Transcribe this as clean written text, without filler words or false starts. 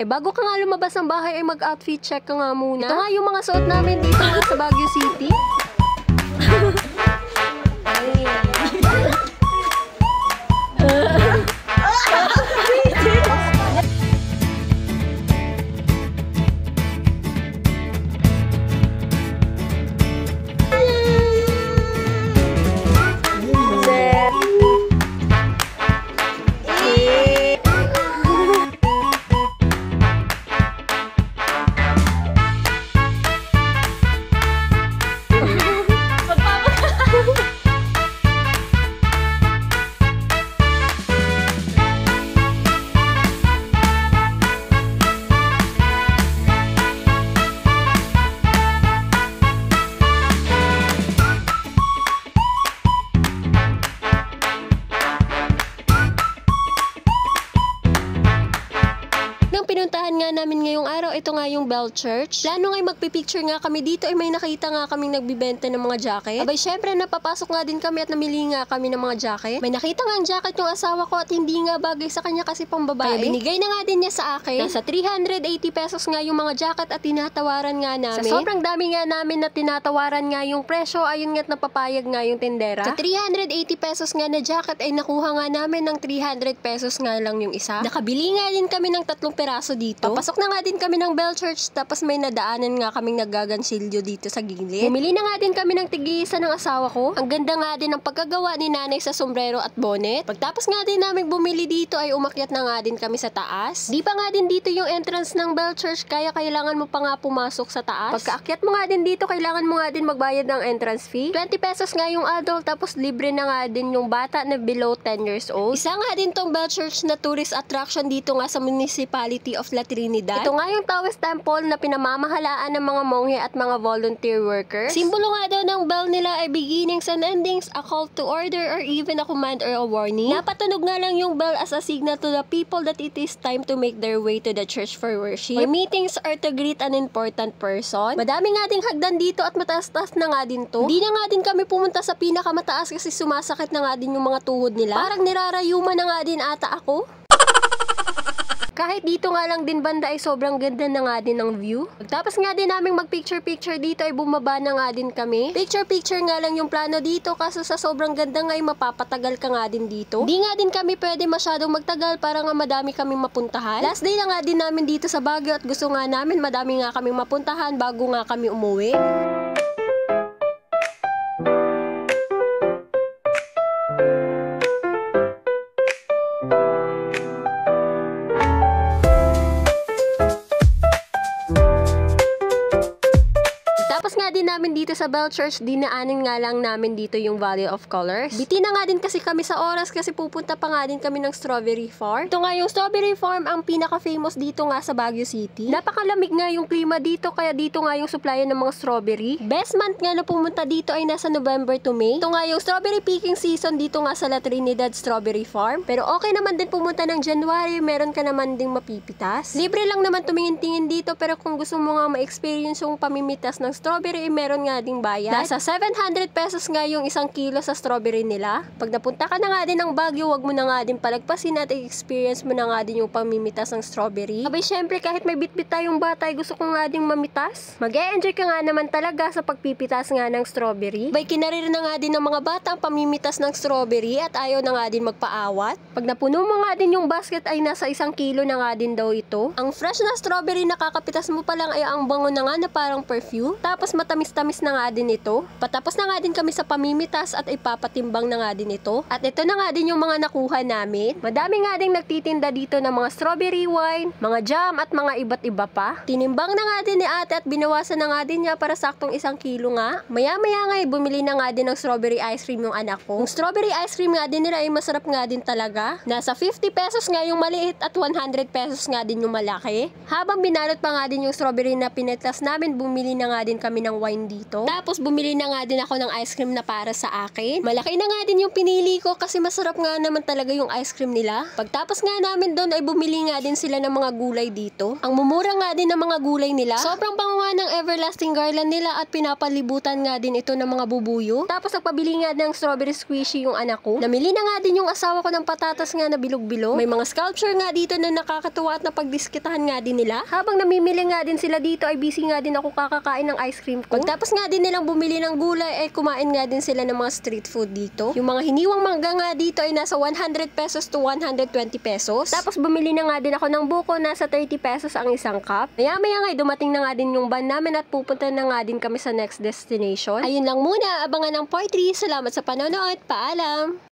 Eh bago ka nga lumabas ng bahay ay mag-outfit check ka nga muna. Ito nga yung mga suot namin dito nga sa Baguio City. Pinuntahan nga namin ngayong araw, ito nga yung Bell Church. Plano nga magpipicture nga kami dito ay may nakita nga kaming nagbibenta ng mga jacket. Abay syempre napapasok nga din kami at namili nga kami ng mga jacket. May nakita nga ang jacket yung asawa ko at hindi nga bagay sa kanya kasi pang babae. Kaya binigay na nga din niya sa akin. Nasa 380 pesos nga yung mga jacket at tinatawaran nga namin. Sa sobrang dami nga namin na tinatawaran nga yung presyo, ayun nga't napapayag nga yung tindera. Sa 380 pesos nga na jacket ay nakuha nga namin ng 300 pesos nga lang yung isa. Nakabili nga din kami ng 3 peraso dito. Papasok na nga din kami ng Bell Church tapos may nadaanan nga kaming naggagansilyo dito sa gilid. Bumili na nga din kami ng tig-isa ng asawa ko. Ang ganda nga din ng pagkagawa ni nanay sa sombrero at bonnet. Pagtapos nga din namin bumili dito ay umakyat na nga din kami sa taas. Di pa nga din dito yung entrance ng Bell Church kaya kailangan mo pa nga pumasok sa taas. Pagkaakyat mo nga din dito kailangan mo nga din magbayad ng entrance fee. 20 pesos nga yung adult tapos libre na nga din yung bata na below 10 years old. Isa nga din tong Bell Church na tourist attraction dito nga sa municipality of La Trinidad. Ito nga yung Taoist Temple na pinamamahalaan ng mga monghe at mga volunteer workers. Simbolo nga daw ng bell nila ay beginnings and endings, a call to order or even a command or a warning. Napatunog nga lang yung bell as a signal to the people that it is time to make their way to the church for worship, for meetings or to greet an important person. Madami nga ding hagdan dito at mataas-taas na nga din to. Hindi na nga din kami pumunta sa pinakamataas kasi sumasakit na nga din yung mga tuhod nila. Parang nirarayuman na nga din ata ako. Kahit dito nga lang din banda ay sobrang ganda na nga din ng view. Pagtapos nga din namin mag-picture-picture dito ay bumaba na nga din kami. Picture-picture nga lang yung plano dito kaso sa sobrang ganda nga ay mapapatagal ka nga din dito. Di nga din kami pwede masyadong magtagal para nga madami kaming mapuntahan. Last day na nga din namin dito sa Baguio at gusto nga namin madami nga kaming mapuntahan bago nga kami umuwi. Namin dito sa Bell Church, dinaanin nga lang namin dito yung Valley of Colors. Biti na nga din kasi kami sa oras kasi pupunta pa nga din kami ng Strawberry Farm. Ito nga yung Strawberry Farm ang pinaka-famous dito nga sa Baguio City. Napakalamig nga yung klima dito kaya dito nga yung supplyan ng mga strawberry. Best month nga na pumunta dito ay nasa November to May. Ito nga yung strawberry picking season dito nga sa La Trinidad Strawberry Farm. Pero okay naman din pumunta ng January, meron ka naman ding mapipitas. Libre lang naman tumingin-tingin dito pero kung gusto mo nga ma-experience yung pamimitas ng strawberry, meron nga ding bayad. Nasa 700 pesos nga yung 1 kilo sa strawberry nila. Pag napunta ka na nga din ng Baguio, wag mo na nga din palagpasin at i-experience mo na nga din yung pamimitas ng strawberry. Abay syempre kahit may bitbit tayong bata ay gusto ko nga ding mamitas. Mag-e-enjoy ka nga naman talaga sa pagpipitas nga ng strawberry. Bay kinarir na nga din ng mga bata ang pamimitas ng strawberry at ayaw na nga din magpaawat. Pag napuno mo nga din yung basket ay nasa 1 kilo na nga din daw ito. Ang fresh na strawberry na kakapitas mo pa lang ay ang bango na nga na parang perfume. Tapos matamis-tamis na nga din ito. Patapos na nga din kami sa pamimitas at ipapatimbang na nga din ito. At ito na nga din yung mga nakuha namin. Madami nga din nagtitinda dito ng mga strawberry wine, mga jam at mga iba't iba pa. Tinimbang na nga din ni ate at binawasan na nga din niya para saktong 1 kilo nga. Maya-maya nga bumili na nga din ng strawberry ice cream yung anak ko. Yung strawberry ice cream nga din nila ay masarap nga din talaga. Nasa 50 pesos nga yung maliit at 100 pesos nga din yung malaki. Habang binalot pa nga din yung strawberry na pinetlas namin, bumili na nga din kami ng wine dito. Tapos bumili na nga din ako ng ice cream na para sa akin. Malaki na nga din yung pinili ko kasi masarap nga naman talaga yung ice cream nila. Pagtapos nga namin doon ay bumili nga din sila ng mga gulay dito. Ang mumura nga din ng mga gulay nila. Sobrang bango nga ng everlasting garland nila at pinapalibutan nga din ito ng mga bubuyo. Tapos nagpabili nga ng strawberry squishy yung anak ko. Namili na nga din yung asawa ko ng patatas nga na bilog-bilog. May mga sculpture nga dito na nakakatuwa at napagdiskitahan nga din nila. Habang namimili nga din sila dito ay busy nga din ako kakakain ng ice cream ko. Pagtapos nga din nilang bumili ng gulay ay kumain nga din sila ng mga street food dito. Yung mga hiniwang mangga nga dito ay nasa 100 pesos to 120 pesos. Tapos bumili na nga din ako ng buko, nasa 30 pesos ang isang cup. Maya-maya nga dumating na nga din yung van namin at pupunta na nga din kami sa next destination. Ayun lang muna, abangan ng part 3. Salamat sa panonood. Paalam!